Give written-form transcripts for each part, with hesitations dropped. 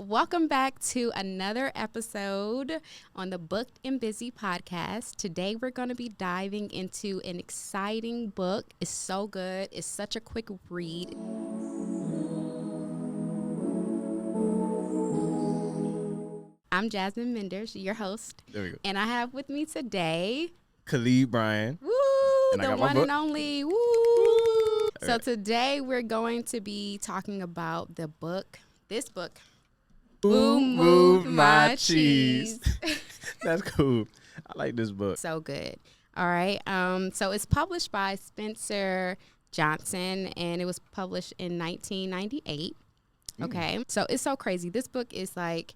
welcome back to another episode on the Booked and Busy podcast. Today we're going to be diving into an exciting book. It's so good. It's such a quick read. I'm Jazmine Menders, your host. There we go. And I have with me today Khalid Bryan. Woo! And I The got my one book. and only. Woo! So right. today we're going to be talking about this book. Who moved my cheese? That's cool. I like this book. So good. All right. So it's published by Spencer Johnson, and it was published in 1998. Okay. So it's so crazy. This book is like,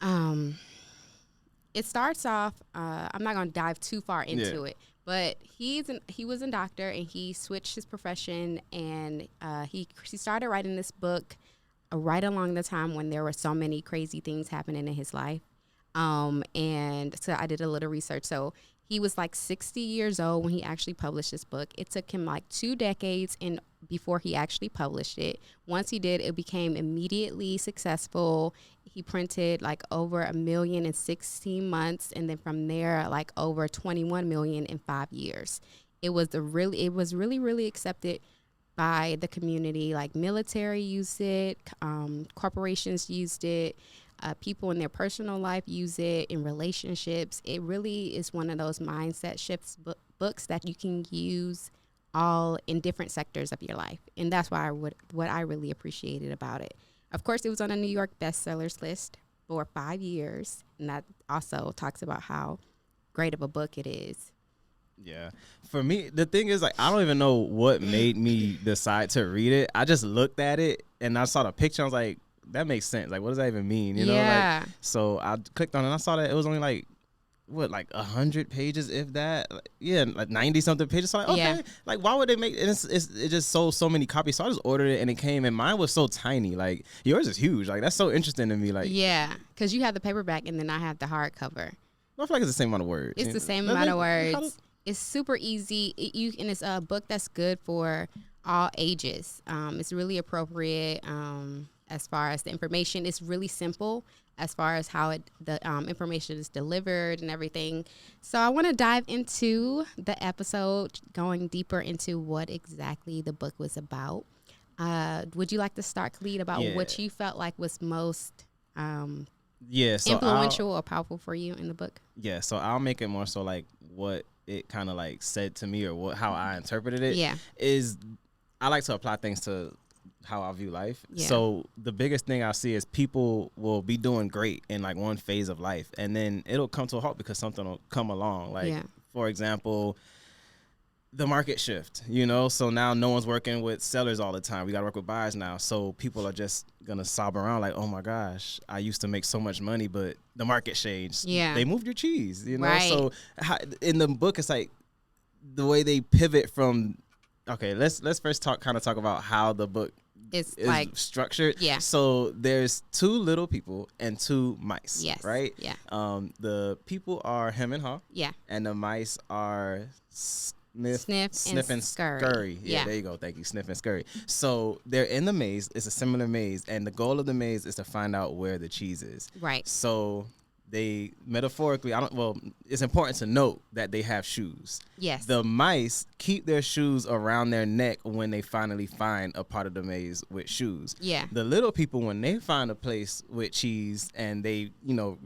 it starts off. I'm not gonna dive too far into it, but he was a doctor, and he switched his profession, and he started writing this book right along the time when there were so many crazy things happening in his life. And so I did a little research. So he was like 60 years old when he actually published this book. It took him like 2 decades before he actually published it. Once he did, it became immediately successful. He printed like over 1 million in 16 months. And then from there, like over 21 million in 5 years. It was really accepted by the community. Like military used it, corporations used it, people in their personal life use it, in relationships. It really is one of those mindset shifts books that you can use all in different sectors of your life. And that's what I really appreciated about it. Of course, it was on a New York bestsellers list for 5 years. And that also talks about how great of a book it is. Yeah. For me, the thing is, like, I don't even know what made me decide to read it. I just looked at it and I saw the picture. I was like, that makes sense. Like, what does that even mean? You know? Like, so I clicked on it and I saw that it was only like 100 pages, if that. Like 90 something pages. So like, okay, like, why would they make it? It just sold so many copies. So I just ordered it and it came, and mine was so tiny. Like, yours is huge. Like, that's so interesting to me. Like, yeah, because you have the paperback and then I have the hardcover. I feel like it's the same amount of words. It's the same amount of words. It's super easy. And it's a book that's good for all ages. It's really appropriate as far as the information. It's really simple as far as how the information is delivered and everything. So I want to dive into the episode, going deeper into what exactly the book was about. Would you like to start, Khalid, about what you felt like was most influential or powerful for you in the book? Yeah, so I'll make it more so like what it kind of like said to me, or how I interpreted it. Is I like to apply things to how I view life. So the biggest thing I see is people will be doing great in like one phase of life, and then it'll come to a halt because something will come along. Like, for example, the market shift, so now no one's working with sellers all the time. We got to work with buyers now. So people are just going to sob around like, oh my gosh, I used to make so much money, but the market changed. They moved your cheese, Right. So in the book, it's like the way they pivot from, okay, let's first talk about how the book is like structured. So there's 2 little people and 2 mice. Right. The people are hem and haw. And the mice are Sniff and Scurry. Yeah, there you go. Thank you. Sniff and Scurry. So they're in the maze. It's a similar maze, and the goal of the maze is to find out where the cheese is. Right. So they metaphorically, it's important to note that they have shoes. Yes. The mice keep their shoes around their neck when they finally find a part of the maze with shoes. Yeah. The little people, when they find a place with cheese and they,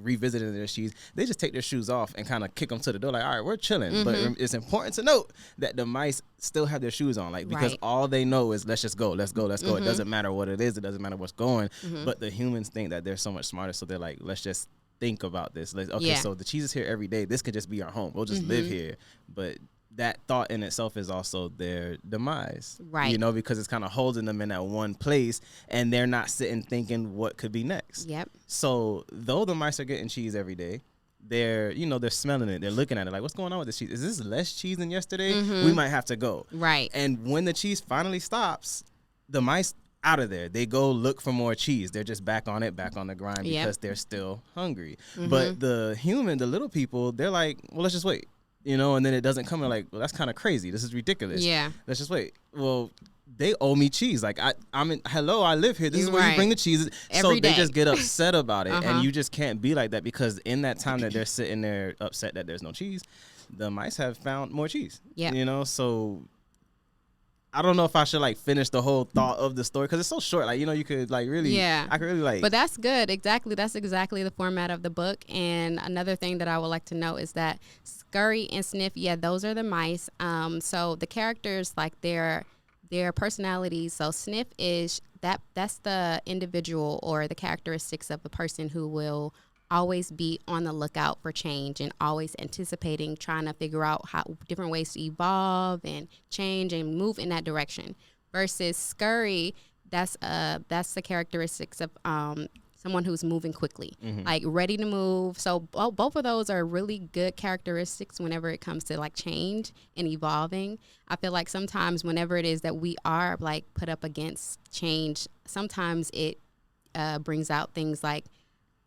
revisited their cheese, they just take their shoes off and kind of kick them to the door like, all right, we're chilling. Mm-hmm. But it's important to note that the mice still have their shoes on, like, because all they know is let's just go, let's go, let's go. Mm-hmm. It doesn't matter what it is. It doesn't matter what's going. Mm-hmm. But the humans think that they're so much smarter. So they're like, let's just think about this. So the cheese is here every day. This could just be our home. We'll just live here. But that thought in itself is also their demise, right? Because it's kind of holding them in that one place, and they're not sitting thinking what could be next. Yep. So though the mice are getting cheese every day, they're smelling it. They're looking at it like, what's going on with this cheese? Is this less cheese than yesterday? Mm-hmm. We might have to go. Right. And when the cheese finally stops, the mice out of there. They go look for more cheese. They're just back on the grind because they're still hungry. Mm-hmm. But the little people, they're like, well, let's just wait. And then it doesn't come in, like, well, that's kind of crazy. This is ridiculous. Yeah. Let's just wait. Well, they owe me cheese. Like I'm in, hello, I live here. This is where you bring the cheese. Every day. They just get upset about it. And you just can't be like that, because in that time that they're sitting there upset that there's no cheese, the mice have found more cheese. Yeah. You know, so I don't know if I should like finish the whole thought of the story, because it's so short. Like, you know, you could like really, I could really like. But that's good. Exactly. That's exactly the format of the book. And another thing that I would like to know is that Scurry and Sniff, those are the mice. So the characters, like their personalities. So Sniff is that's the individual or the characteristics of the person who will always be on the lookout for change and always anticipating, trying to figure out how different ways to evolve and change and move in that direction. Versus Scurry, that's the characteristics of someone who's moving quickly, like ready to move. So both of those are really good characteristics whenever it comes to like change and evolving. I feel like sometimes whenever it is that we are like put up against change, sometimes it brings out things like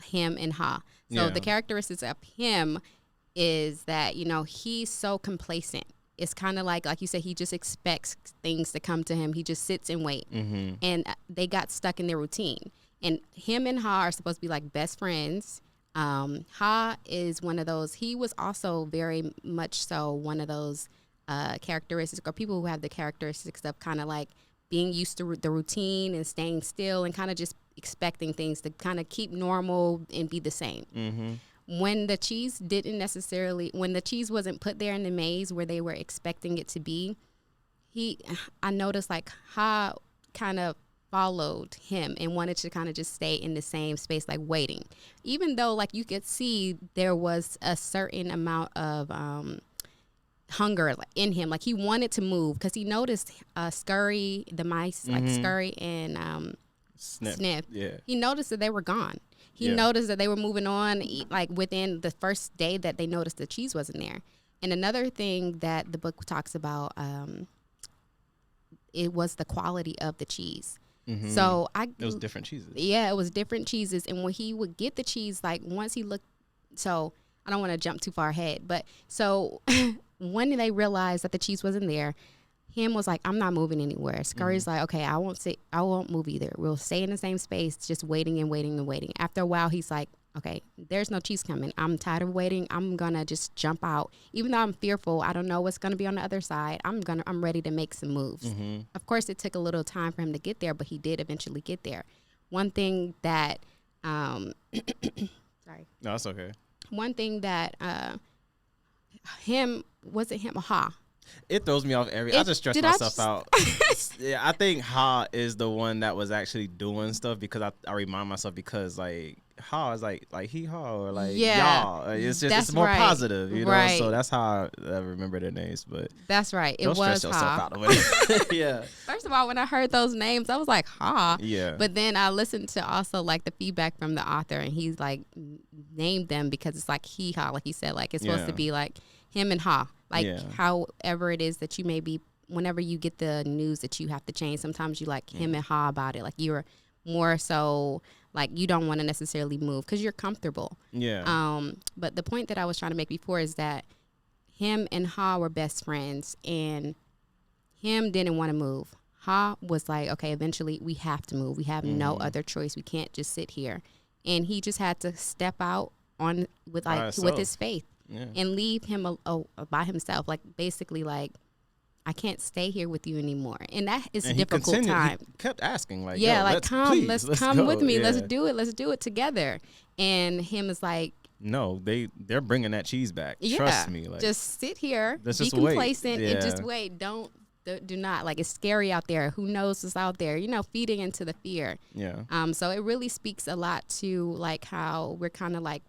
him and Ha. So the characteristics of him is that, you know, he's so complacent. It's kind of like you said, he just expects things to come to him. He just sits and wait. And they got stuck in their routine. And him and Ha are supposed to be like best friends. Ha is one of those. He was also very much so one of those characteristics, or people who have the characteristics of kind of like being used to the routine and staying still and kind of just expecting things to kind of keep normal and be the same. When the cheese when the cheese wasn't put there in the maze where they were expecting it to be, I noticed like Ha kind of followed him and wanted to kind of just stay in the same space, like waiting, even though like you could see there was a certain amount of hunger in him. Like he wanted to move because he noticed Scurry, the mice, like Scurry and Sniff. Yeah. He noticed that they were gone. He noticed that they were moving on like within the first day that they noticed the cheese wasn't there. And another thing that the book talks about, it was the quality of the cheese. So it was different cheeses. Yeah, it was different cheeses. And when he would get the cheese, like once he looked, so I don't want to jump too far ahead, but so when they realized that the cheese wasn't there, him was like, I'm not moving anywhere. Scurry's like, okay, I won't move either. We'll stay in the same space, just waiting and waiting and waiting. After a while, he's like, okay, there's no cheese coming. I'm tired of waiting. I'm gonna just jump out. Even though I'm fearful, I don't know what's gonna be on the other side. I'm ready to make some moves. Of course, it took a little time for him to get there, but he did eventually get there. One thing that, sorry. No, that's okay. One thing that was it him or Ha? It throws me off I just stress myself out. Yeah, I think Ha is the one that was actually doing stuff, because I remind myself, because like Ha is like hee haw or like y'all. It's just it's more positive, you know. So that's how I remember their names. But that's right. It don't was stress yourself out with it. Yeah. First of all, when I heard those names, I was like Ha. Yeah. But then I listened to also like the feedback from the author, and he's like named them because it's like hee haw, like he said, like it's supposed to be like him and Ha. Like however it is that you may be, whenever you get the news that you have to change, sometimes you like him and Ha about it. Like you're more so like you don't want to necessarily move because you're comfortable. Yeah. But the point that I was trying to make before is that him and Ha were best friends, and him didn't want to move. Ha was like, okay, eventually we have to move. We have no other choice. We can't just sit here. And he just had to step out on with his faith. Yeah. And leave him by himself, like basically like I can't stay here with you anymore, and that is a difficult time. He kept asking like, let's come with me, let's do it together. And him is like, no, they're bringing that cheese back. Trust me, like just sit here, be complacent, and just wait. Do not, like, it's scary out there. Who knows what's out there? You know, feeding into the fear. Yeah. So it really speaks a lot to like how we're kind of like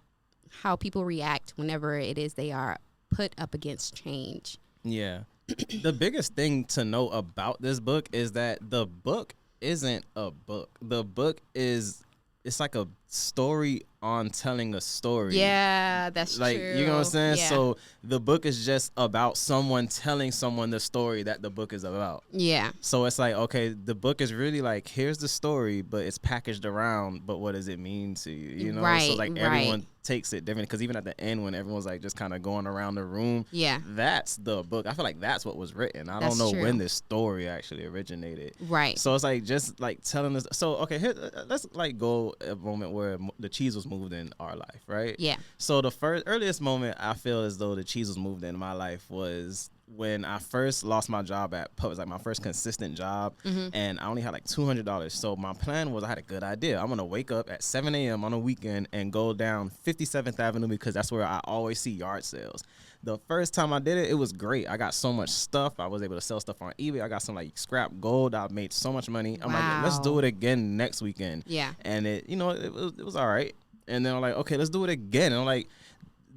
how people react whenever it is they are put up against change. Yeah. The biggest thing to know about this book is that the book isn't a book. The book it's like a story on telling a story. Yeah, that's like, true. You know what I'm saying? Yeah. So the book is just about someone telling someone the story that the book is about. Yeah. So it's like, okay, the book is really like, here's the story, but it's packaged around, but what does it mean to you? You know? Right, so like everyone takes it different, because even at the end when everyone's like just kind of going around the room, that's the book. I feel like that's what was written. I don't know when this story actually originated. Right. So it's like just like telling us. So okay, here, let's like go a moment where the cheese was moved in our life, right? Yeah. So the earliest moment I feel as though the cheese was moved in my life was when I first lost my job at Publix, like my first consistent job, and I only had like $200. So my plan was, I had a good idea. I'm gonna wake up at 7 a.m. on a weekend and go down 57th Avenue, because that's where I always see yard sales. The first time I did it, it was great. I got so much stuff. I was able to sell stuff on eBay. I got some like scrap gold. I made so much money. I'm like, let's do it again next weekend. Yeah. And it was all right. And then I'm like, okay, let's do it again. And I'm like,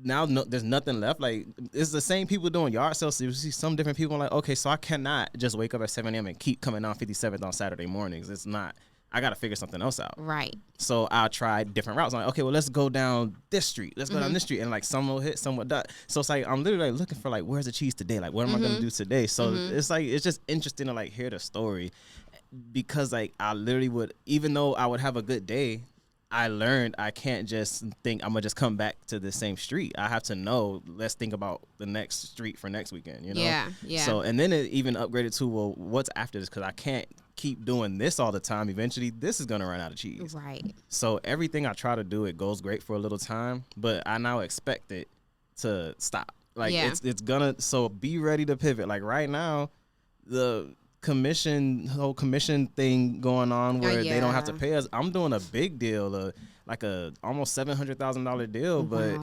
now there's nothing left. Like, it's the same people doing yard sales. So you see some different people. I'm like, okay, so I cannot just wake up at 7 a.m. and keep coming down 57th on Saturday mornings. It's not. I got to figure something else out. Right. So I tried different routes. I'm like, okay, well, let's go down this street. Let's go down this street. And like some will hit, some will not. So it's like, I'm literally like looking for like, where's the cheese today? Like, what am I going to do today? So it's like, it's just interesting to like hear the story, because like I literally would, even though I would have a good day, I learned I can't just think I'm gonna just come back to the same street. I have to know, let's think about the next street for next weekend, you know? Yeah, yeah. So, and then it even upgraded to, well, what's after this? Because I can't keep doing this all the time. Eventually, this is gonna run out of cheese. Right. So everything I try to do, it goes great for a little time, but I now expect it to stop. Like, it's gonna, so be ready to pivot. Like right now, the whole commission thing going on where they don't have to pay us. I'm doing a big deal, like a almost $700,000 deal, but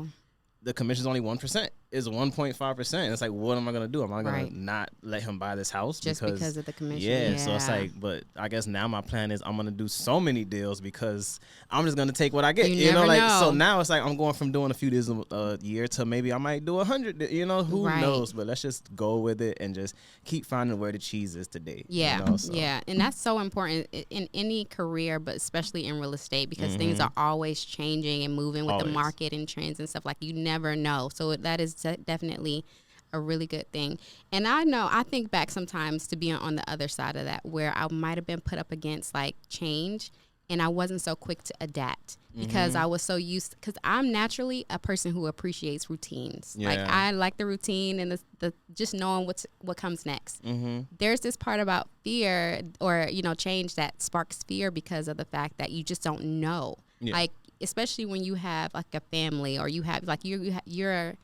the commission's only 1%. Is 1.5%. It's like, what am I gonna do? Am I gonna not let him buy this house just because of the commission? Yeah. So it's like, but I guess now my plan is I'm gonna do so many deals because I'm just gonna take what I get. You know, like know. So now it's like I'm going from doing a few deals a year to maybe I might do 100. You know, who knows? But let's just go with it and just keep finding where the cheese is today. Yeah, you know, so. Yeah, and that's so important in any career, but especially in real estate, because things are always changing and moving with the market and trends and stuff. Like, you never know. So that is definitely a really good thing. And I think back sometimes to being on the other side of that, where I might have been put up against like change, and I wasn't so quick to adapt because I was so used, because I'm naturally a person who appreciates routines. Like, I like the routine and the just knowing what comes next. There's this part about fear or, change that sparks fear because of the fact that you just don't know. Like, especially when you have like a family, or you have like you're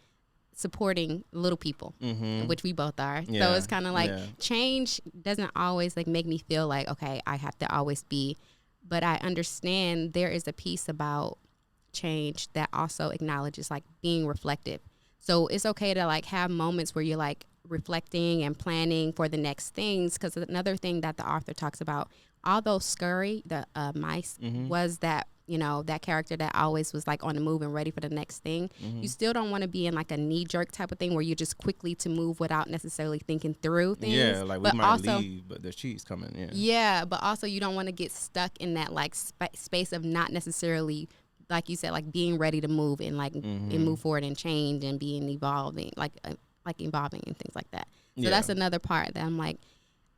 supporting little people, which we both are. So it's kind of like change doesn't always like make me feel like, okay, I have to always be, but I understand there is a piece about change that also acknowledges like being reflective. So it's okay to like have moments where you're like reflecting and planning for the next things. Because another thing that the author talks about, although Scurry, the mice, was that, that character that always was like on the move and ready for the next thing, you still don't want to be in like a knee-jerk type of thing where you're just quickly to move without necessarily thinking through things. Yeah, like we might leave, but there's cheese coming. Yeah, but also you don't want to get stuck in that like space of not necessarily, like you said, like being ready to move and like and move forward and change and being evolving, like evolving and things like that. So that's another part that I'm like,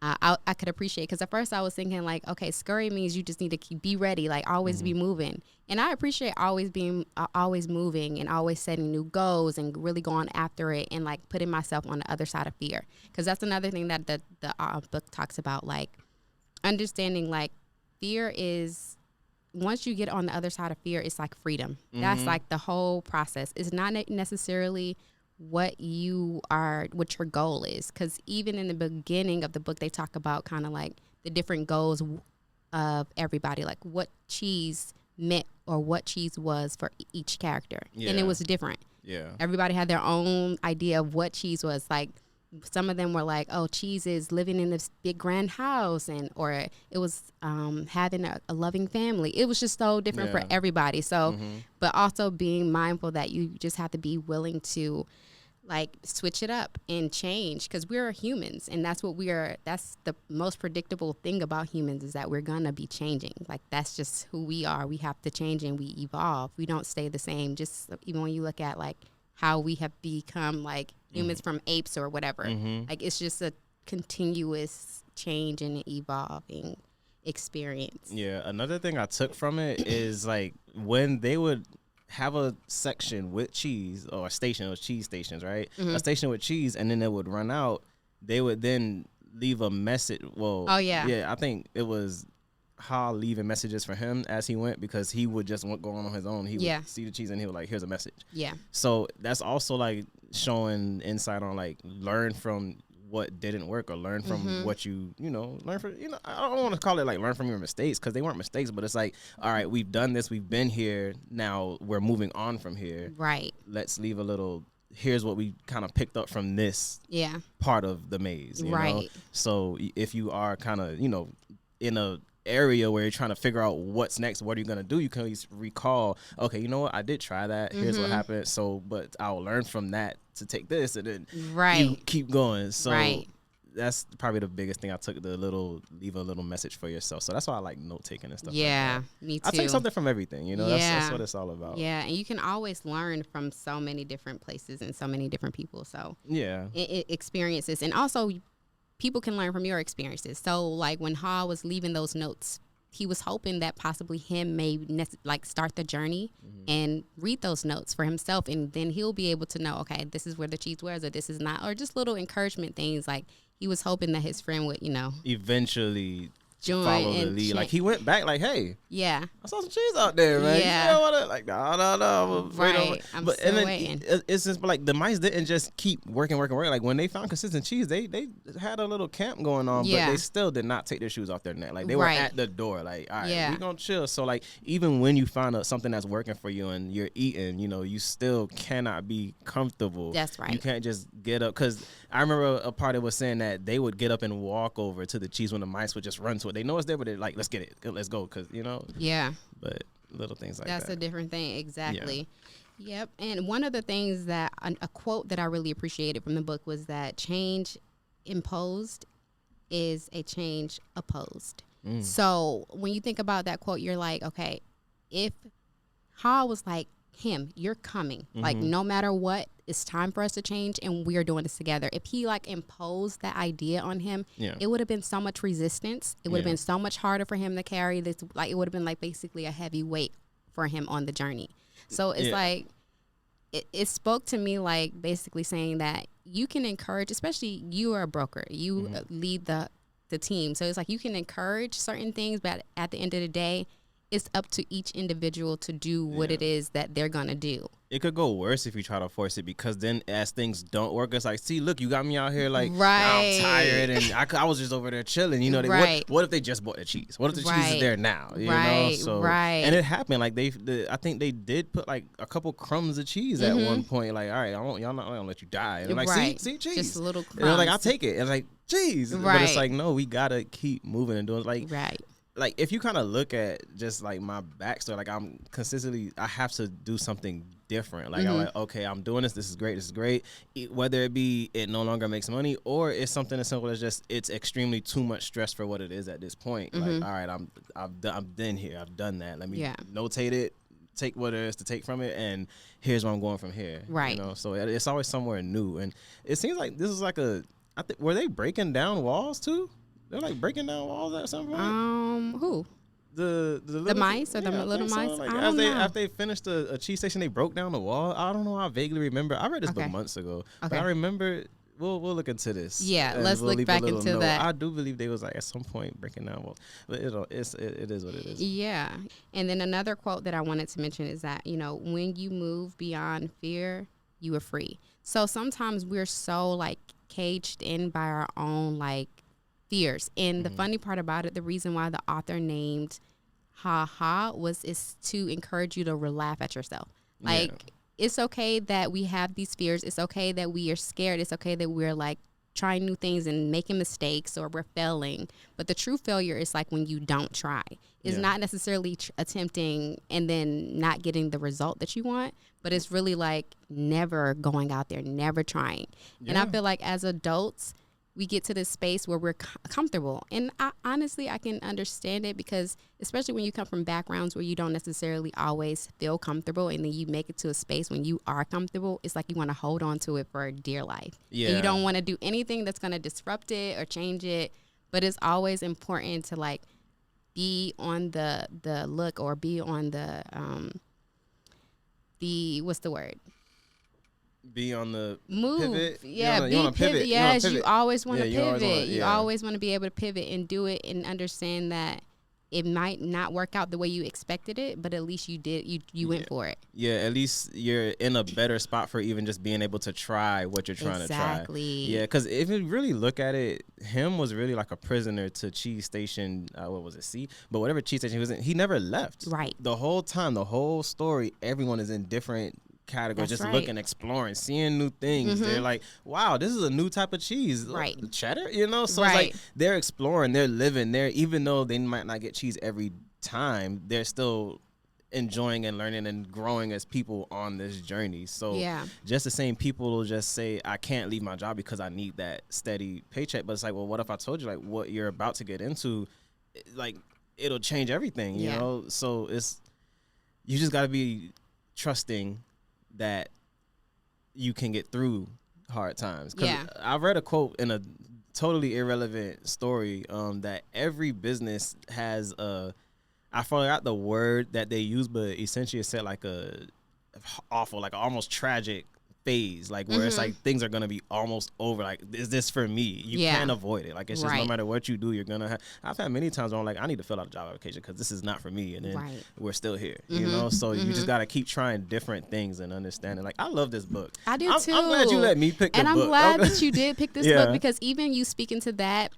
I could appreciate, because at first I was thinking like, okay, scurry means you just need to be ready, like always be moving. And I appreciate always moving and always setting new goals and really going after it and like putting myself on the other side of fear. Because that's another thing that the book talks about, like understanding like fear is, once you get on the other side of fear, it's like freedom. That's like the whole process. It's not necessarily what your goal is, because even in the beginning of the book they talk about kind of like the different goals of everybody, like what cheese meant or what cheese was for each character, and it was different. Everybody had their own idea of what cheese was. Like, some of them were like, oh, cheese is living in this big grand house, or it was having a loving family. It was just so different for everybody. So but also being mindful that you just have to be willing to like switch it up and change, because we're humans, and that's the most predictable thing about humans, is that we're gonna be changing. Like, that's just who we are. We have to change and we evolve. We don't stay the same. Just even when you look at like how we have become like humans from apes or whatever, like it's just a continuous change and evolving experience. Yeah, another thing I took from it is like when they would have a section with cheese, or a station of cheese stations, right? A station with cheese, and then it would run out. They would then leave a message. Well, I think it was Ha leaving messages for him as he went, because he would just go on his own. He would see the cheese and he would like, here's a message. Yeah. So that's also like showing insight on like learn from what didn't work, or learn from what learn from, I don't want to call it like learn from your mistakes, because they weren't mistakes, but it's like, all right, we've done this, we've been here, now we're moving on from here. Right. Let's leave a little, here's what we kind of picked up from this part of the maze. You know? So if you are kind of, in a area where you're trying to figure out what's next, what are you going to do, you can at least recall, okay, you know what, I did try that, here's what happened, so but I'll learn from that to take this, and then you keep going. So that's probably the biggest thing I took, leave a little message for yourself. So that's why I like note taking and stuff. Yeah, like me too. I take something from everything, that's what it's all about. Yeah, and you can always learn from so many different places and so many different people. So experiences, and also people can learn from your experiences. So like when Ha was leaving those notes, he was hoping that possibly him may start the journey and read those notes for himself, and then he'll be able to know, okay, this is where the cheese was, or this is not, or just little encouragement things. Like he was hoping that his friend would, eventually follow the lead. Like he went back, like, hey, I saw some cheese out there, man. Yeah, like no, right. I'm still waiting. It's just like the mice didn't just keep working. Like when they found consistent cheese, they had a little camp going on, but they still did not take their shoes off their neck. Like they were at the door, like, all right, we gonna chill. So like even when you find out something that's working for you and you're eating, you still cannot be comfortable. That's right. You can't just get up, because I remember a part that was saying that they would get up and walk over to the cheese when the mice would just run to it. They know it's there, but they're like, let's get it, let's go, because but little things like that's that. a different thing. Exactly. Yep. And one of the things that a quote that I really appreciated from the book was that change imposed is a change opposed. So when you think about that quote, you're like, okay, if Ha was like, him, you're coming, like no matter what, it's time for us to change, and we are doing this together. If he like imposed that idea on him, it would have been so much resistance. It would have been so much harder for him to carry this. Like it would have been like basically a heavy weight for him on the journey. So it's like it spoke to me, like basically saying that you can encourage, especially you are a broker, you lead the team, so it's like you can encourage certain things, but at the end of the day, it's up to each individual to do what it is that they're going to do. It could go worse if you try to force it, because then as things don't work, it's like, see, look, you got me out here like, now I'm tired, and I was just over there chilling. What if they just bought the cheese? What if the cheese is there now? You know? So, and it happened. Like I think they did put like a couple crumbs of cheese at one point. Like, all right, y'all not gonna let you die. And like, see, cheese. Just a little crumbs. And like, I'll take it. And like, cheese. But it's like, no, we gotta keep moving and doing like if you kind of look at just like my backstory, like I'm consistently, I have to do something different. Like I'm like, okay, I'm doing this. This is great. Whether it be it no longer makes money, or it's something as simple as just it's extremely too much stress for what it is at this point. Like, all right, I've been here. I've done that. Let me notate it, take what it is to take from it, and here's where I'm going from here. Right. So it's always somewhere new, and it seems like this is like were they breaking down walls too? They're like breaking down walls at some point. Who? The mice or the little mice? So. Like, after they finished a cheese station, they broke down the wall. I don't know. I vaguely remember. I read this book months ago, but I remember. We'll look into this. Yeah, let's look back into that. I do believe they was like at some point breaking down walls, but it is what it is. Yeah, and then another quote that I wanted to mention is that when you move beyond fear, you are free. So sometimes we're so like caged in by our own like fears. And the funny part about it, the reason why the author named Ha is to encourage you to laugh at yourself. Like, it's okay that we have these fears. It's okay that we are scared. It's okay that we're like trying new things and making mistakes, or we're failing. But the true failure is like when you don't try. It's not necessarily attempting and then not getting the result that you want, but it's really like never going out there, never trying. Yeah. And I feel like as adults, we get to this space where we're comfortable. And honestly, I can understand it, because especially when you come from backgrounds where you don't necessarily always feel comfortable, and then you make it to a space when you are comfortable, it's like you want to hold on to it for dear life. Yeah. And you don't want to do anything that's going to disrupt it or change it. But it's always important to like be on the look, or be on the what's the word? Be on the move. Pivot. Yeah, you wanna pivot. Yes, you always want to pivot. You yeah. always want to be able to pivot and do it, and understand that it might not work out the way you expected it, but at least you did. You went for it. Yeah, at least you're in a better spot for even just being able to try what you're trying to try. Exactly. Yeah, because if you really look at it, him was really like a prisoner to Cheese Station. What was it, C? But whatever Cheese Station he was in, he never left. Right. The whole time, the whole story, everyone is in different categories, just looking, exploring, seeing new things. Mm-hmm. They're like, wow, this is a new type of cheese. Right. Cheddar, so it's like they're exploring, they're living there, even though they might not get cheese every time, they're still enjoying and learning and growing as people on this journey. So just the same people will just say, I can't leave my job because I need that steady paycheck. But it's like, well, what if I told you like what you're about to get into, like it'll change everything, you know? So you just got to be trusting that you can get through hard times. I read a quote in a totally irrelevant story that every business has I forgot the word that they use, but essentially it said like a awful, like almost tragic phase, like where it's like things are gonna be almost over. Like, is this for me? You can't avoid it. Like, it's just no matter what you do, you're gonna have. I've had many times where I'm like, I need to fill out a job application because this is not for me, and then we're still here, you know. So you just gotta keep trying different things and understanding. Like, I love this book. I do too. I'm glad you let me pick the book. And I'm glad that you did pick this book, because even you speak into that,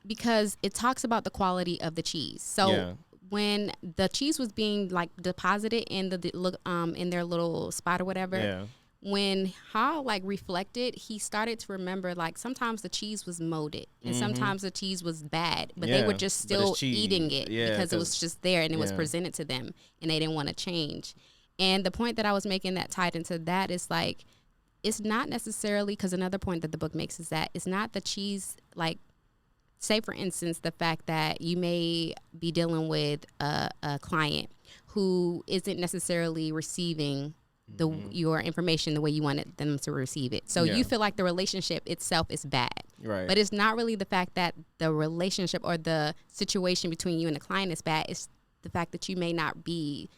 because it talks about the quality of the cheese. So when the cheese was being like deposited in in their little spot or whatever, when Hall like reflected, he started to remember like sometimes the cheese was molded and sometimes the cheese was bad, but they were just still eating it because it was just there and it was presented to them and they didn't want to change. And the point that I was making that tied into that is like, it's not necessarily, because another point that the book makes is that it's not the cheese, like, say for instance, the fact that you may be dealing with a client who isn't necessarily receiving your information the way you wanted them to receive it. So you feel like the relationship itself is bad. Right. But it's not really the fact that the relationship or the situation between you and the client is bad. It's the fact that you may not be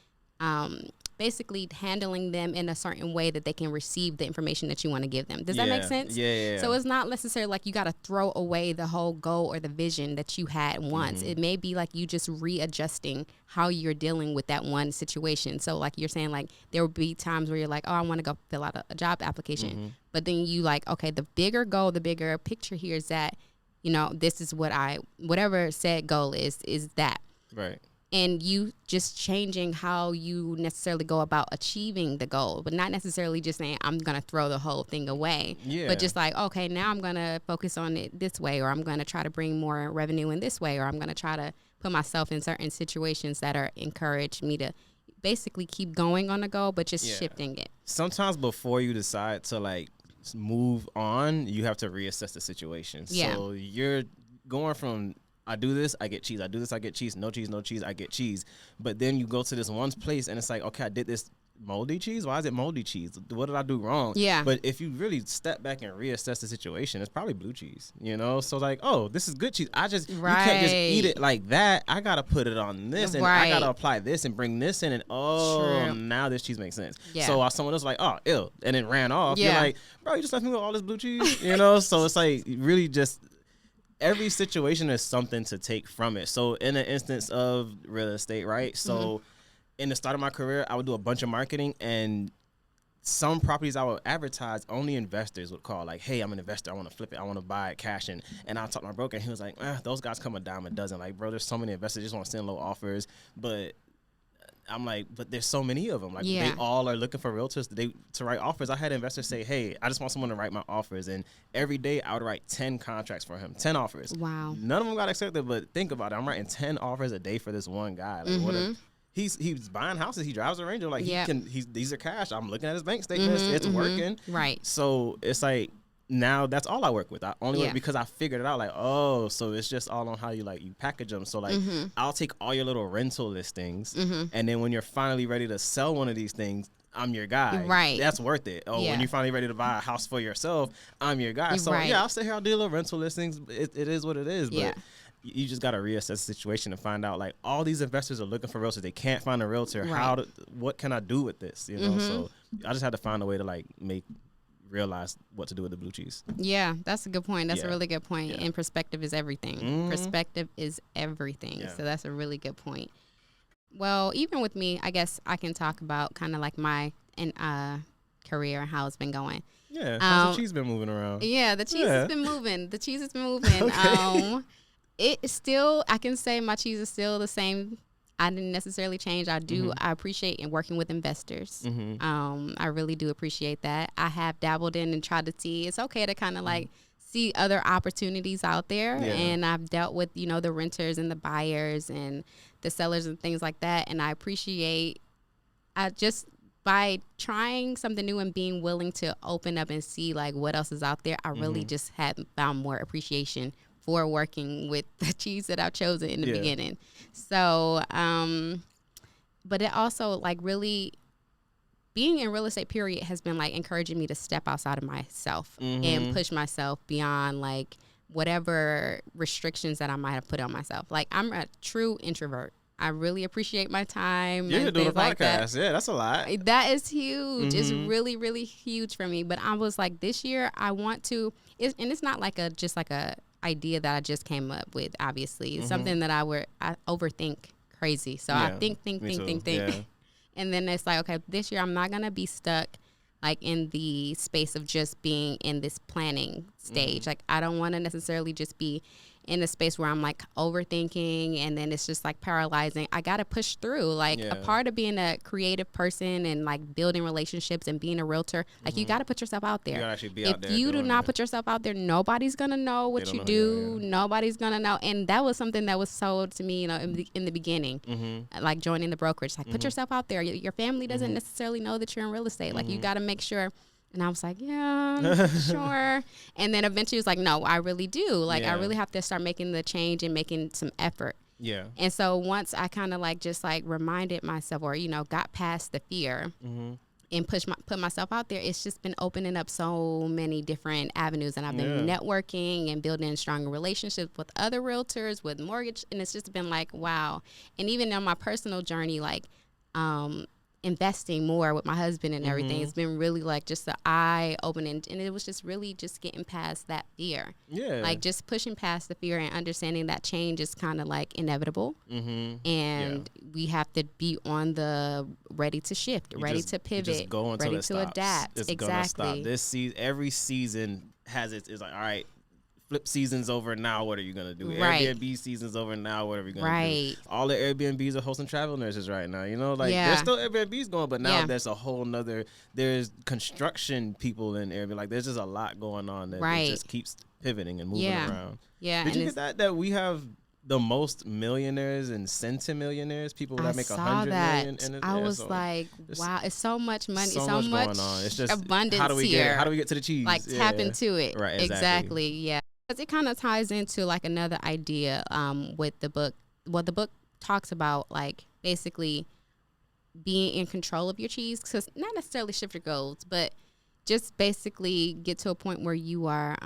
basically handling them in a certain way that they can receive the information that you want to give them. Does that make sense? Yeah. So it's not necessarily like you got to throw away the whole goal or the vision that you had once. It may be like you just readjusting how you're dealing with that one situation. So like you're saying, like there will be times where you're like, oh, I want to go fill out a job application. But then you like, okay, the bigger goal, the bigger picture here is that, you know, this is whatever said goal is that. Right. And you just changing how you necessarily go about achieving the goal, but not necessarily just saying, I'm going to throw the whole thing away. Yeah. But just like, okay, now I'm going to focus on it this way, or I'm going to try to bring more revenue in this way, or I'm going to try to put myself in certain situations that are encourage me to basically keep going on the goal, but just shifting it. Sometimes before you decide to like move on, you have to reassess the situation. Yeah. So you're going from, I do this, I get cheese. I do this, I get cheese. No cheese, no cheese, I get cheese. But then you go to this one place and it's like, okay, I did this moldy cheese. Why is it moldy cheese? What did I do wrong? Yeah. But if you really step back and reassess the situation, it's probably blue cheese, you know? So like, oh, this is good cheese. You can't just eat it like that. I got to put it on this and I got to apply this and bring this in and now this cheese makes sense. Yeah. So someone else like, oh, ew, and then ran off. Yeah. You're like, bro, you just left me with all this blue cheese, you know? So it's like really just every situation is something to take from it. So in an instance of real estate, right? So in the start of my career, I would do a bunch of marketing, and some properties I would advertise, only investors would call like, hey, I'm an investor. I want to flip it. I want to buy it cash. And I'll talk to my broker, and he was like, those guys come a dime a dozen. Like, bro, there's so many investors just want to send low offers. But I'm like, but there's so many of them. Like they all are looking for realtors to write offers. I had investors say, hey, I just want someone to write my offers. And every day I would write 10 contracts for him, 10 offers. Wow. None of them got accepted, but think about it. I'm writing 10 offers a day for this one guy. Like what he's buying houses. He drives a Ranger. Like these are cash. I'm looking at his bank statements. It's working. Right. So it's like, now that's all I work with. I only work because I figured it out. Like, oh, so it's just all on how you package them. So like, I'll take all your little rental listings, and then when you're finally ready to sell one of these things, I'm your guy. Right. That's worth it. Oh, when you're finally ready to buy a house for yourself, I'm your guy. So I'll sit here, I'll do little rental listings. It is what it is. But you just got to reassess the situation and find out, like, all these investors are looking for realtors. They can't find a realtor. Right. What can I do with this? You know. So I just had to find a way to like realize what to do with the blue cheese. Yeah, that's a good point. That's a really good point. And perspective is everything. Perspective is everything. So that's a really good point. Well, even with me, I guess I can talk about kind of like my career and how it's been going. Yeah, how's the cheese been moving around? Yeah, the cheese has been moving. The cheese has been moving. Okay. It is still, I can say my cheese is still the same. I didn't necessarily change. I appreciate working with investors. I really do appreciate that. I have dabbled in and tried to see, it's okay to kind of like see other opportunities out there. And I've dealt with, the renters and the buyers and the sellers and things like that. And I appreciate, by trying something new and being willing to open up and see like what else is out there, I really just had found more appreciation for working with the cheese that I've chosen in the beginning. So, but it also like really being in real estate period has been like encouraging me to step outside of myself and push myself beyond like whatever restrictions that I might have put on myself. Like I'm a true introvert. I really appreciate my time. Yeah, doing a podcast. Like that. Yeah, that's a lot. That is huge. It's really, really huge for me. But I was like, this year I want to, and it's not like just like a idea that I just came up with. Obviously, it's something that I overthink crazy. So I think, Yeah. And then it's like, okay, this year I'm not gonna be stuck like in the space of just being in this planning stage. Like I don't want to necessarily just be in a space where I'm like overthinking and then it's just like paralyzing. I got to push through. Like a part of being a creative person and like building relationships and being a realtor, like you got to put yourself out there. You got to actually be out there. If you do not put yourself out there, nobody's going to know what you do. Nobody's going to know. And that was something that was sold to me, in the beginning, like joining the brokerage. Like put yourself out there. Your family doesn't necessarily know that you're in real estate. Like you got to make sure. And I was like, yeah, sure. And then eventually it was like, no, I really do. Like, I really have to start making the change and making some effort. Yeah. And so once I kind of like just like reminded myself or, got past the fear and put myself out there, it's just been opening up so many different avenues. And I've been networking and building stronger relationships with other realtors, with mortgage. And it's just been like, wow. And even on my personal journey, like, investing more with my husband and everything. It's been really like just the eye opening, and it was just really just getting past that fear. Yeah. Like just pushing past the fear and understanding that change is kind of like inevitable. And we have to be on the ready to shift, ready to pivot, just go until ready it to stops. adapt. It's exactly. Gonna stop. This season, every season has it's like, all right, flip season's over now, what are you going to do? Right. Airbnb season's over now, what are we going to do? All the Airbnbs are hosting travel nurses right now, there's still Airbnbs going, but now there's a whole nother, there's construction people in Airbnb, like there's just a lot going on that it just keeps pivoting and moving around. Yeah. Did you get that we have the most millionaires and centimillionaires, people that make 100 million? I was like, wow, it's so much money, so much going on. It's just abundance how do we here. How do we get to the cheese? Like tap into it. Right, exactly. Yeah. Because it kind of ties into like another idea with the book. What the book talks about, like basically being in control of your cheese. Because not necessarily shift your goals, but just basically get to a point where you are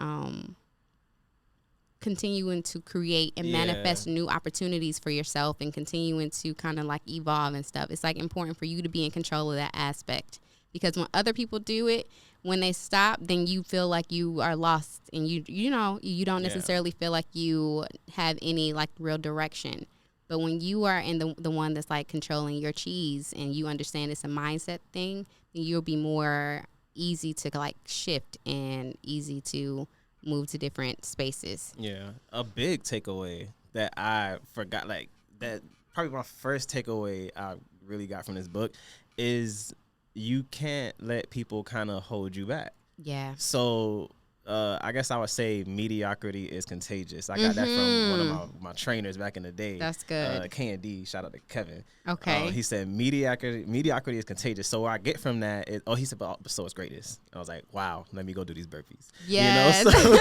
continuing to create and manifest new opportunities for yourself and continuing to kind of like evolve and stuff. It's like important for you to be in control of that aspect. Because when other people do it, when they stop, then you feel like you are lost and you don't necessarily feel like you have any like real direction. But when you are in the one that's like controlling your cheese and you understand it's a mindset thing, then you'll be more easy to like shift and easy to move to different spaces. Yeah. A big takeaway that I forgot, like that probably my first takeaway I really got from this book is you can't let people kind of hold you back. Yeah. So I guess I would say mediocrity is contagious. I got that from one of my trainers back in the day. That's good. K&D, shout out to Kevin. Okay. He said mediocrity is contagious. So what I get from that is, he said, but so is greatness. I was like, wow, let me go do these burpees. Yes. You know,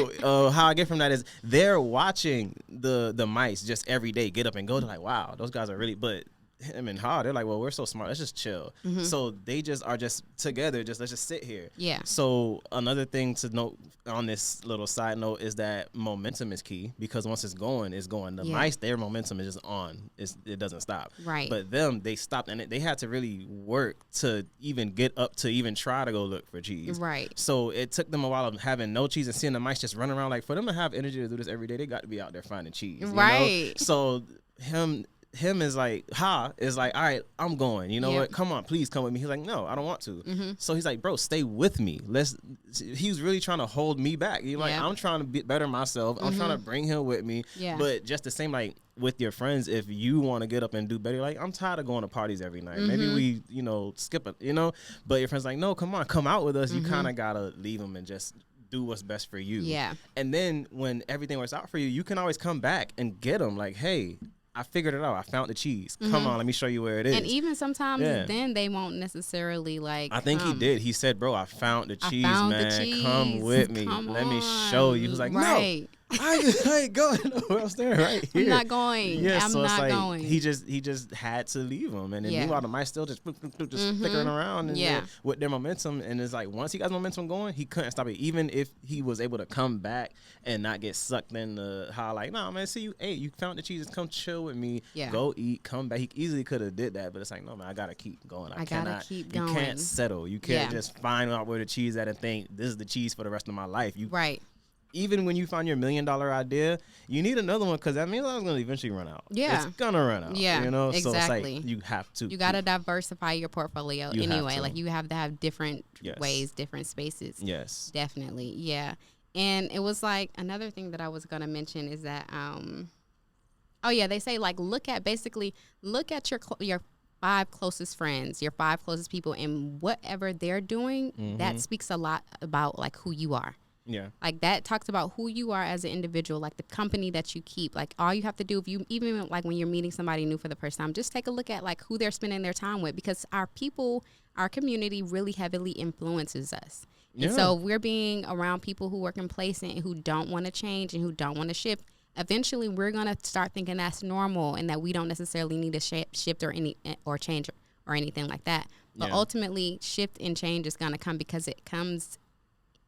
so how I get from that is they're watching the mice just every day get up and go. They're like, wow, those guys are really, but him and Ha, they're like, well, we're so smart. Let's just chill. So they just are just together. Let's just sit here. Yeah. So another thing to note on this little side note is that momentum is key, because once it's going, it's going. The mice, their momentum is just on. It doesn't stop. Right. But them, they stopped, and they had to really work to even get up to even try to go look for cheese. Right. So it took them a while of having no cheese and seeing the mice just run around. Like, for them to have energy to do this every day, they got to be out there finding cheese. Right. You know? So him is like, Ha is like, all right, I'm going. You know what? Come on, please come with me. He's like, no, I don't want to. So he's like, bro, stay with me. He was really trying to hold me back. He's like, I'm trying to be better myself. I'm trying to bring him with me. Yeah. But just the same, like with your friends, if you want to get up and do better, like, I'm tired of going to parties every night. Maybe we, skip it, but your friend's like, no, come on, come out with us. You kind of got to leave them and just do what's best for you. Yeah. And then when everything works out for you, you can always come back and get them like, hey, I figured it out. I found the cheese. Come on, let me show you where it is. And even sometimes then they won't necessarily like. I think he did. He said, bro, I found the cheese, man. Come with me. Let me show you. He was like, no. I ain't going nowhere else there right here. I'm not going. Yeah, I'm so not it's like going. He just had to leave him. And then meanwhile, the mice still just flickering around and with their momentum. And it's like, once he got momentum going, he couldn't stop it. Even if he was able to come back and not get sucked in the how, like, nah, man, see you. Hey, you found the cheese. Come chill with me. Yeah. Go eat. Come back. He easily could have did that, but it's like, no, man, I gotta keep going. I cannot keep going. You can't settle. You can't just find out where the cheese at and think this is the cheese for the rest of my life. Even when you find your $1 million idea, you need another one, because that means it's going to eventually run out. Yeah. It's going to run out. Yeah, exactly. So it's like you have to. You got to diversify your portfolio anyway. Like, you have to have different ways, different spaces. Yes. Definitely. Yeah. And it was like, another thing that I was going to mention is that, they say, like, look at your 5 closest friends, your 5 closest people, and whatever they're doing, that speaks a lot about, like, who you are. Yeah. Like, that talks about who you are as an individual, like the company that you keep. Like, all you have to do, even like when you're meeting somebody new for the first time, just take a look at like who they're spending their time with, because our community really heavily influences us. Yeah. And so we're being around people who are complacent and who don't want to change and who don't want to shift. Eventually, we're going to start thinking that's normal and that we don't necessarily need to shift or change or anything like that. But ultimately, shift and change is going to come because it comes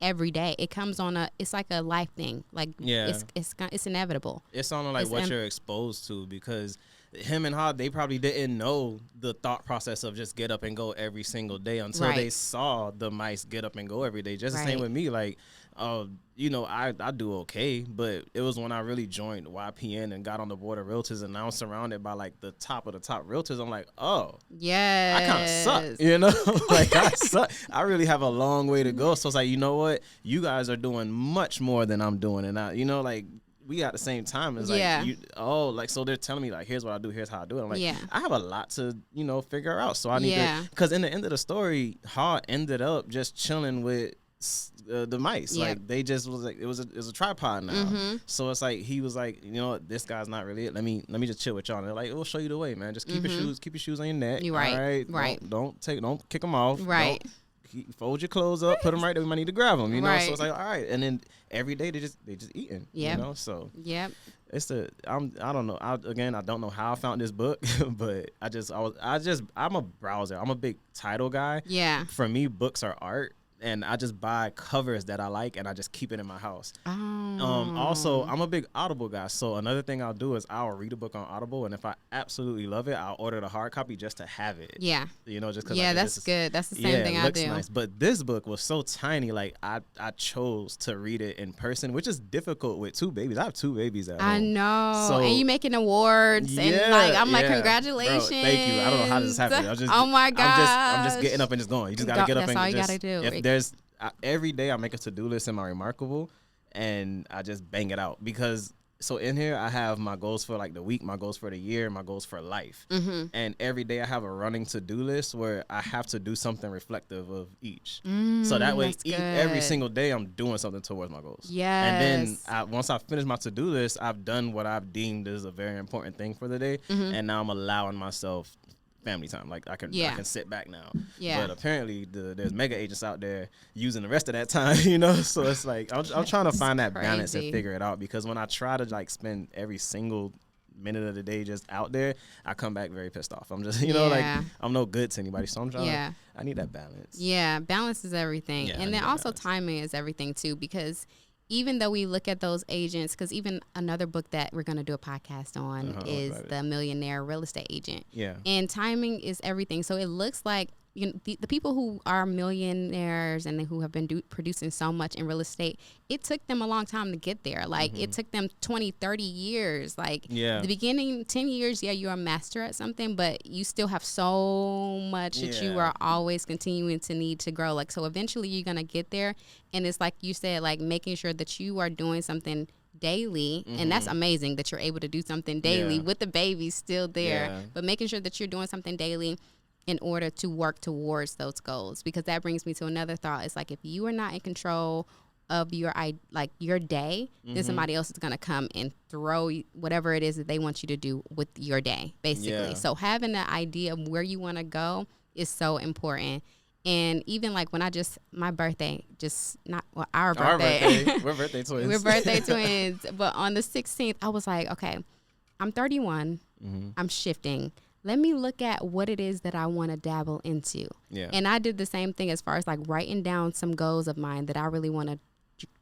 every day. It comes on it's like a life thing. Like, it's inevitable. It's on like what you're exposed to, because him and Ha, they probably didn't know the thought process of just get up and go every single day until they saw the mice get up and go every day. Just the same with me. Like, I do okay, but it was when I really joined YPN and got on the board of Realtors, and now I'm surrounded by like the top of the top Realtors. I'm like, oh, yeah, I kind of suck, like I suck. I really have a long way to go. So it's like, you know what? You guys are doing much more than I'm doing, and like, we got the same time. It's like, so they're telling me like, here's what I do, here's how I do it. I'm like, I have a lot to, figure out. So I need to, because in the end of the story, Ha ended up just chilling with the mice. Like, they just was like, it was a tripod now. So it's like, he was like, this guy's not really it. Let me just chill with y'all. And they're like, we'll show you the way, man. Just keep your shoes on your neck. You're right. All right. Don't kick them off. Right. Fold your clothes up, put them right there. We might need to grab them, So it's like, all right. And then every day they just eating, So it's I don't know. I don't know how I found this book, but I'm a browser. I'm a big title guy. Yeah. For me, books are art. And I just buy covers that I like, and I just keep it in my house. Also, I'm a big Audible guy. So another thing I'll do is I'll read a book on Audible, and if I absolutely love it, I'll order the hard copy just to have it. Yeah. Just because. Yeah, that's good. That's the same thing I do. Nice. But this book was so tiny. Like, I chose to read it in person, which is difficult with 2 babies. I have 2 babies at home. I know. So, and you making awards, and like, I'm like, congratulations. Bro, thank you. I don't know how this is happening. Oh my God. I'm just getting up and just going. You just gotta get up and that's all you gotta do. Every day I make a to-do list in my Remarkable, and I just bang it out, because So in here, I have my goals for like the week, my goals for the year, my goals for life. And every day I have a running to-do list where I have to do something reflective of each. So that way, every single day I'm doing something towards my goals. Yes. And then once I finish my to-do list, I've done what I've deemed is a very important thing for the day. And now I'm allowing myself family time. Like I can sit back now. But apparently there's mega agents out there using the rest of that time, you know? So it's like I'm trying to find that balance and figure it out, because when I try to like spend every single minute of the day just out there, I come back very pissed off. I'm just, you know, like I'm no good to anybody. So I'm trying I need that balance. Yeah, balance is everything. And then also timing is everything too, because even though we look at those agents, because even another book that we're going to do a podcast on is The Millionaire Real Estate Agent. Yeah. And timing is everything. So it looks like, you know, the people who are millionaires and who have been producing so much in real estate, it took them a long time to get there. Like it took them 20, 30 years. Like the beginning 10 years, you're a master at something, but you still have so much that you are always continuing to need to grow. Like, so eventually you're going to get there. And it's like you said, like making sure that you are doing something daily, and that's amazing that you're able to do something daily with the baby still there, but making sure that you're doing something daily in order to work towards those goals. Because that brings me to another thought. It's like if you are not in control of your day, then somebody else is going to come and throw whatever it is that they want you to do with your day, basically. So having the idea of where you want to go is so important. And even like when my birthday, our birthday. We're birthday twins. We're birthday twins. But on the 16th, I was like, okay, I'm 31. I'm shifting. Let me look at what it is that I want to dabble into. Yeah. And I did the same thing as far as like writing down some goals of mine that I really want to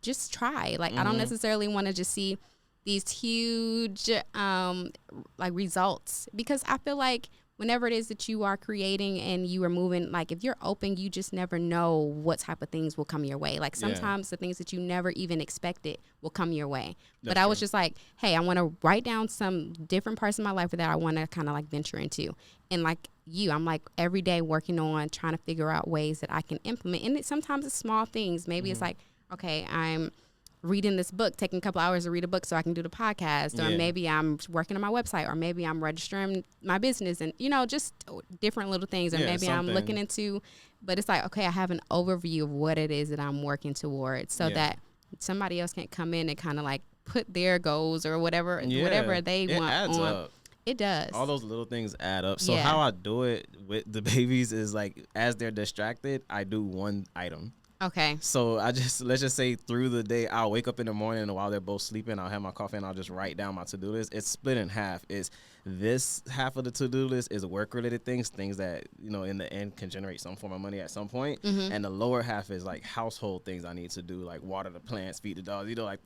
just try. Like I don't necessarily want to just see these huge like results, because I feel like whenever it is that you are creating and you are moving, like if you're open, you just never know what type of things will come your way. Like sometimes the things that you never even expected will come your way. But I was just like, hey, I want to write down some different parts of my life that I want to kind of like venture into. And like I'm like every day working on trying to figure out ways that I can implement. And sometimes it's small things. Maybe it's like, okay, I'm reading this book, taking a couple hours to read a book so I can do the podcast, or maybe I'm working on my website, or maybe I'm registering my business, and, you know, just different little things, or maybe I'm looking into, but it's like, okay, I have an overview of what it is that I'm working towards, so that somebody else can come in and kind of like put their goals or whatever they want on. Up. It does. All those little things add up. So how I do it with the babies is like, as they're distracted, I do one item. Okay. So let's just say through the day, I'll wake up in the morning, and while they're both sleeping, I'll have my coffee and I'll just write down my to-do list. It's split in half. It's this half of the to-do list is work-related things that, you know, in the end can generate some form of money at some point. And the lower half is like household things I need to do, like water the plants, feed the dogs, you know, like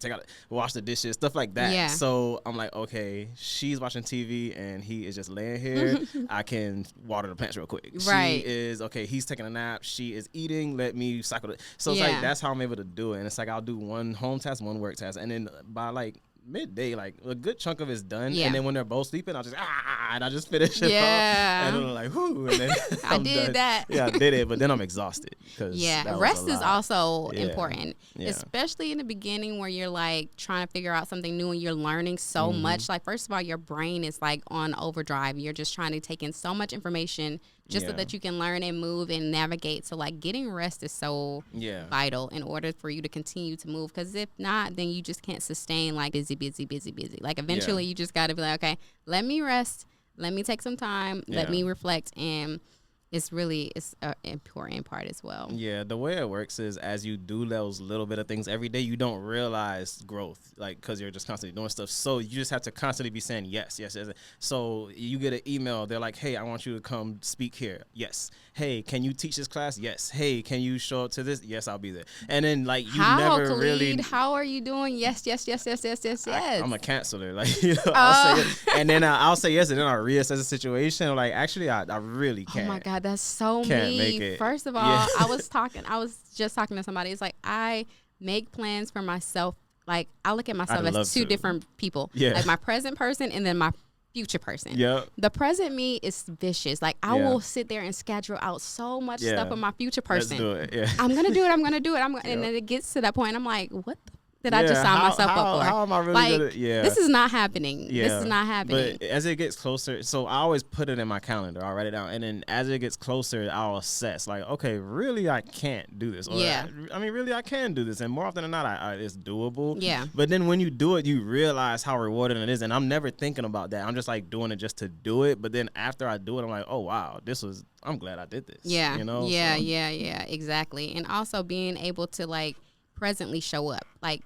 wash the dishes, stuff like that. Yeah. So I'm like, okay, she's watching TV and he is just laying here. I can water the plants real quick. Right. He's taking a nap. She is eating. Let me cycle it. So it's like, that's how I'm able to do it. And it's like, I'll do one home task, one work task. And then by like midday, like a good chunk of it's done. And then when they're both sleeping, I'll just and I just finish it off. And then I'm like, whoo. And then I did done. that. Yeah, I did it, but then I'm exhausted. Rest is also important, especially in the beginning where you're like trying to figure out something new and you're learning so much. Like, first of all, your brain is like on overdrive. You're just trying to take in so much information just so that you can learn and move and navigate. So like getting rest is so vital in order for you to continue to move. Because if not, then you just can't sustain like busy. Like eventually you just got to be like, okay, let me rest. Let me take some time. Let me reflect. And it's an important part as well. Yeah, the way it works is as you do those little bit of things every day, you don't realize growth, like, because you're just constantly doing stuff. So you just have to constantly be saying yes. So you get an email. They're like, hey, I want you to come speak here. Yes. Hey, can you teach this class? Yes. Hey, can you show up to this? Yes, I'll be there. And then like Khalid, how are you doing? Yes. I'm a canceler. Like, you know, I'll say yes. And then I'll say yes, and then I'll reassess the situation. I'm like, actually, I really can't. Oh my God, that's so me. First of all, I was just talking to somebody. It's like, I make plans for myself. Like, I look at myself as two different people. Yeah. Like my present person and then my future person. Yep. The present me is vicious. Like, I will sit there and schedule out so much stuff with my future person. Let's do it. Yeah. I'm gonna do it. And then it gets to that point. I'm like, what that I just signed myself up for? How am I really like, gonna? Yeah, this is not happening. Yeah, this is not happening. But as it gets closer, so I always put it in my calendar. I'll write it down, and then as it gets closer, I'll assess. Like, okay, really, I can't do this. Or, I mean, really, I can do this, and more often than not, it's doable. Yeah. But then when you do it, you realize how rewarding it is, and I'm never thinking about that. I'm just like doing it just to do it. But then after I do it, I'm like, oh wow, I'm glad I did this. Yeah. You know. Yeah. So. Yeah. Exactly. And also being able to like presently show up, like,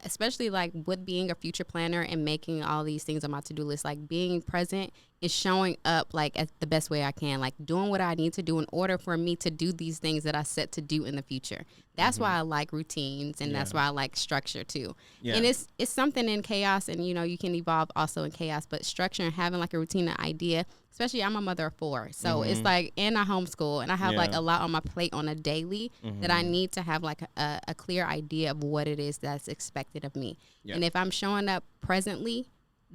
especially like with being a future planner and making all these things on my to-do list, like being present is showing up like as the best way I can, like doing what I need to do in order for me to do these things that I set to do in the future. That's why I like routines, and that's why I like structure too. And it's something in chaos, and you can evolve also in chaos, but structure and having like a routine, an idea, especially I'm a mother of 4. So it's like, and I homeschool, and I have like a lot on my plate on a daily that I need to have like a clear idea of what it is that's expected of me. And if I'm showing up presently,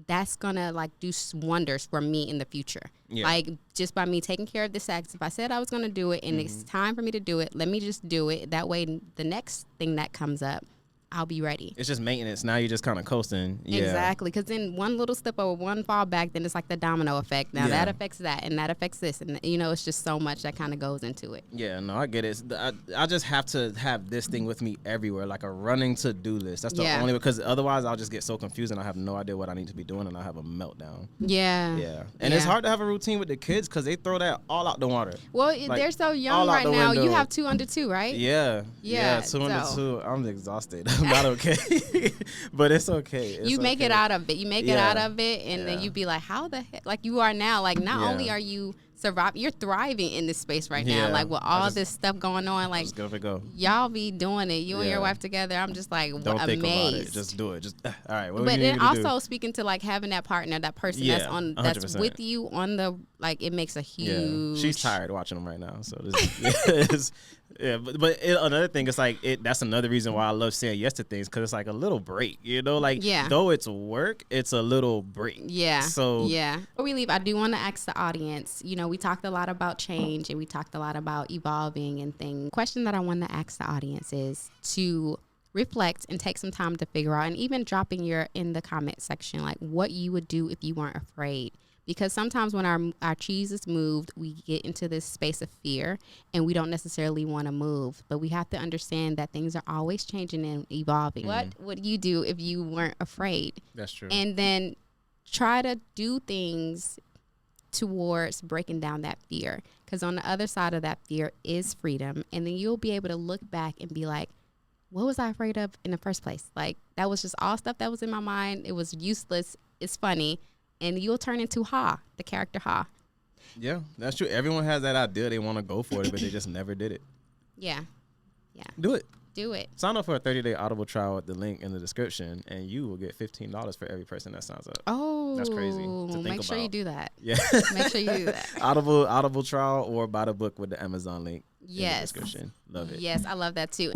that's gonna like do wonders for me in the future. Like just by me taking care of this act, if I said I was gonna do it and it's time for me to do it, let me just do it. That way the next thing that comes up, I'll be ready. It's just maintenance. Now you're just kind of coasting. Exactly. Because then one little slip or one fall back, then it's like the domino effect. Now that affects that, and that affects this. And, it's just so much that kind of goes into it. Yeah, no, I get it. I just have to have this thing with me everywhere, like a running to-do list. That's the only, because otherwise I'll just get so confused and I have no idea what I need to be doing, and I'll have a meltdown. Yeah. Yeah. And it's hard to have a routine with the kids because they throw that all out the water. Well, like, they're so young right now. You have 2 under 2, right? Yeah. 2 under 2. I'm exhausted. I'm not okay. But it's okay. You make it out of it. You make it out of it, and then you be like, how the heck? Like, you are now, like, not only are you surviving, you're thriving in this space right now. Like, with all this stuff going on, like, y'all be doing it. You and your wife together. I'm just like, don't amazed. Think about it. Just do it. Just all right. What but then also do? Speaking to like having that partner, that person that's with you on the, like, it makes a huge. She's tired watching them right now, so this but another thing, it's like that's another reason why I love saying yes to things, because it's like a little break, like though it's work, it's a little break. So before we leave, I do want to ask the audience, we talked a lot about change and we talked a lot about evolving and things. The question that I want to ask the audience is to reflect and take some time to figure out, and even dropping in the comment section, like what you would do if you weren't afraid. Because sometimes when our cheese is moved, we get into this space of fear and we don't necessarily want to move. But we have to understand that things are always changing and evolving. What would you do if you weren't afraid? That's true. And then try to do things towards breaking down that fear. Because on the other side of that fear is freedom. And then you'll be able to look back and be like, what was I afraid of in the first place? Like, that was just all stuff that was in my mind. It was useless. It's funny. And you'll turn into the character Ha. Yeah, that's true. Everyone has that idea. They want to go for it, but they just never did it. Yeah. Do it. Sign up for a 30-day Audible trial at the link in the description, and you will get $15 for every person that signs up. Oh, that's crazy to think make sure about. You do that. Yeah. Make sure you do that. Audible trial, or buy the book with the Amazon link in the description. Love it. Yes, I love that too.